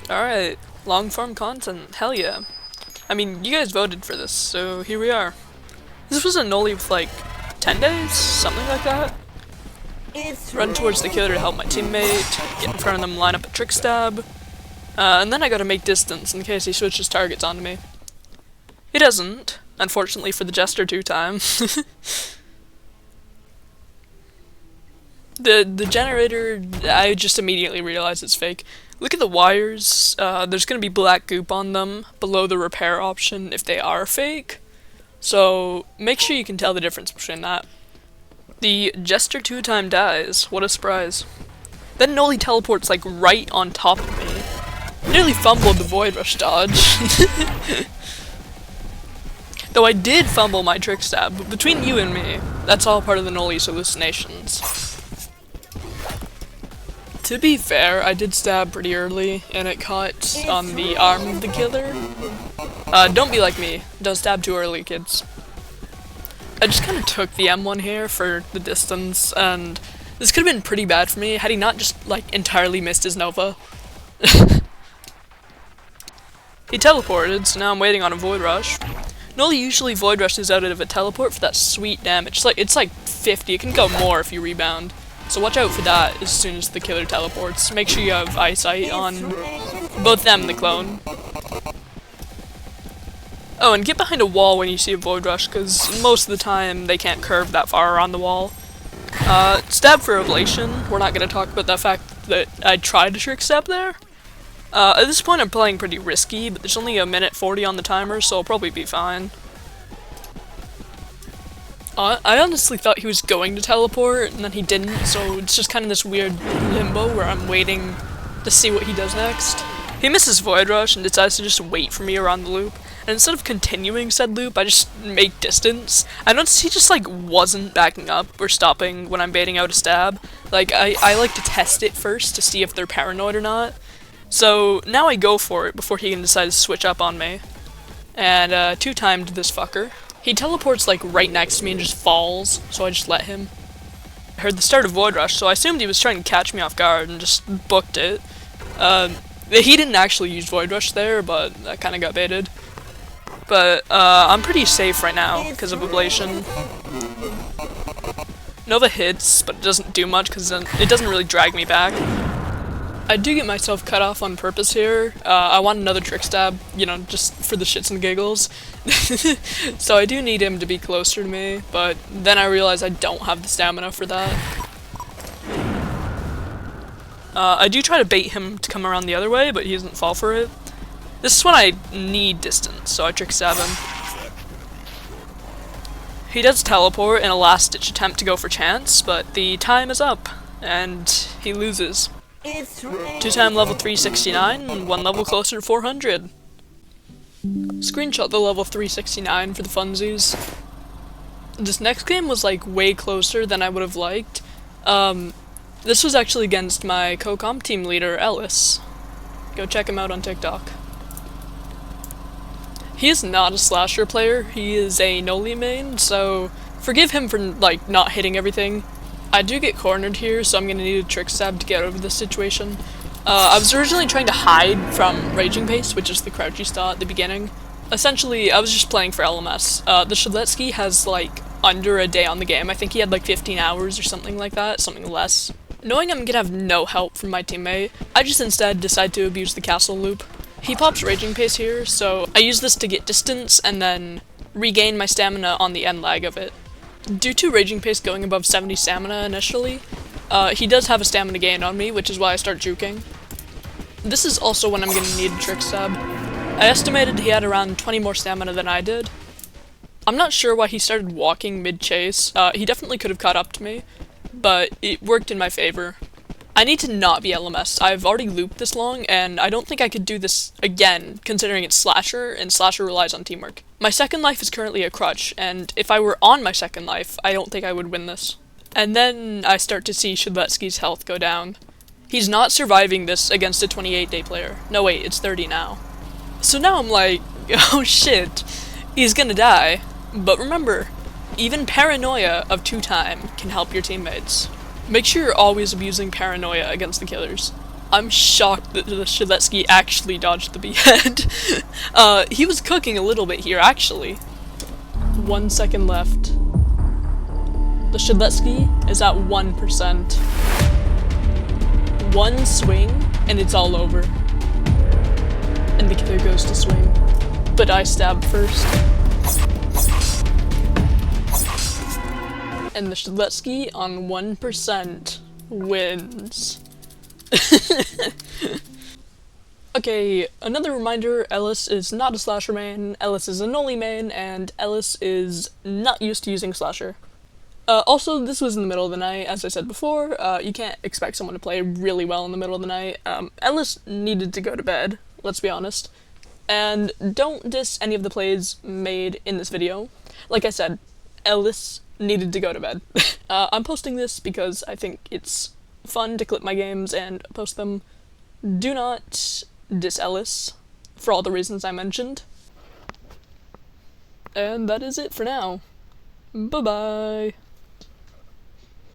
Alright, long form content, hell yeah. I mean, you guys voted for this, so here we are. This was a Noli with like 10 days? Something like that? Run towards the killer to help my teammate, get in front of them, line up a trick stab, and then I gotta make distance in case he switches targets onto me. He doesn't, unfortunately for the Jester 2-time. The generator, I just immediately realized it's fake. Look at the wires, there's gonna be black goop on them below the repair option if they are fake. So make sure you can tell the difference between that. The Jester 2-time dies, what a surprise. Then Noli teleports like right on top of me. Nearly fumbled the Void Rush dodge. Though I did fumble my trick stab, but between you and me, that's all part of the Noli's hallucinations. To be fair, I did stab pretty early, and it caught on the arm of the killer. Don't be like me. Don't stab too early, kids. I just kind of took the M1 here for the distance, and this could have been pretty bad for me had he not just, like, entirely missed his Nova. He teleported, so now I'm waiting on a Void Rush. Noli usually Void Rushes out of a teleport for that sweet damage. It's like 50, it can go more if you rebound. So watch out for that as soon as the killer teleports. Make sure you have eyesight on both them and the clone. Oh, and get behind a wall when you see a Void Rush, because most of the time they can't curve that far around the wall. Stab for Ablation. We're not going to talk about the fact that I tried to trick stab there. At this point I'm playing pretty risky, but there's only a minute 40 on the timer, so I'll probably be fine. I honestly thought he was going to teleport, and then he didn't, so it's just kind of this weird limbo where I'm waiting to see what he does next. He misses Void Rush and decides to just wait for me around the loop, and instead of continuing said loop, I just make distance. I noticed he just, like, wasn't backing up or stopping when I'm baiting out a stab. Like, I like to test it first to see if they're paranoid or not. So now I go for it before he can decide to switch up on me. And, 2-timed this fucker. He teleports like right next to me and just falls, so I just let him. I heard the start of Void Rush, so I assumed he was trying to catch me off guard and just booked it. He didn't actually use Void Rush there, but I kinda got baited. But, I'm pretty safe right now because of Ablation. Nova hits, but it doesn't do much because it doesn't really drag me back. I do get myself cut off on purpose here. I want another trick stab, you know, just for the shits and giggles. So I do need him to be closer to me, but then I realize I don't have the stamina for that. I do try to bait him to come around the other way, but he doesn't fall for it. This is when I need distance, so I trick stab him. He does teleport in a last-ditch attempt to go for chance, but the time is up, and he loses. 2-time level 369, and 1 level closer to 400. Screenshot the level 369 for the funsies. This next game was like way closer than I would have liked. This was actually against my co-comp team leader, Ellis. Go check him out on TikTok. He is not a slasher player, he is a Noli main, so forgive him for like not hitting everything. I do get cornered here, so I'm gonna need a trick stab to get over this situation. I was originally trying to hide from Raging Pace, which is the crouchy style at the beginning. Essentially, I was just playing for LMS. The Shadletsky has like under a day on the game. I think he had like 15 hours or something like that, something less. Knowing I'm gonna have no help from my teammate, I just instead decide to abuse the castle loop. He pops Raging Pace here, so I use this to get distance and then regain my stamina on the end lag of it. Due to Raging Pace going above 70 stamina initially, he does have a stamina gain on me, which is why I start juking. This is also when I'm gonna need a trick stab. I estimated he had around 20 more stamina than I did. I'm not sure why he started walking mid-chase. He definitely could have caught up to me, but it worked in my favor. I need to not be LMS. I've already looped this long, and I don't think I could do this again, considering it's Slasher, and Slasher relies on teamwork. My second life is currently a crutch, and if I were on my second life, I don't think I would win this. And then I start to see Shadletsky's health go down. He's not surviving this against a 28-day player. No wait, it's 30 now. So now I'm like, oh shit, he's gonna die. But remember, even paranoia of 2-time can help your teammates. Make sure you're always abusing paranoia against the killers. I'm shocked that the Shiletsky actually dodged the behead. He was cooking a little bit here, actually. 1 second left. The Shiletsky is at 1%. One swing, and it's all over. And the killer goes to swing. But I stab first. And the Shiletsky on 1% wins. Okay, another reminder, Ellis is not a slasher main, Ellis is a Noli main, and Ellis is not used to using slasher. Also, this was in the middle of the night, as I said before. You can't expect someone to play really well in the middle of the night. Ellis needed to go to bed, let's be honest. And don't diss any of the plays made in this video. Like I said, Ellis needed to go to bed. I'm posting this because I think it's fun to clip my games and post them. Do not diss Ellis for all the reasons I mentioned. And that is it for now. Bye-bye.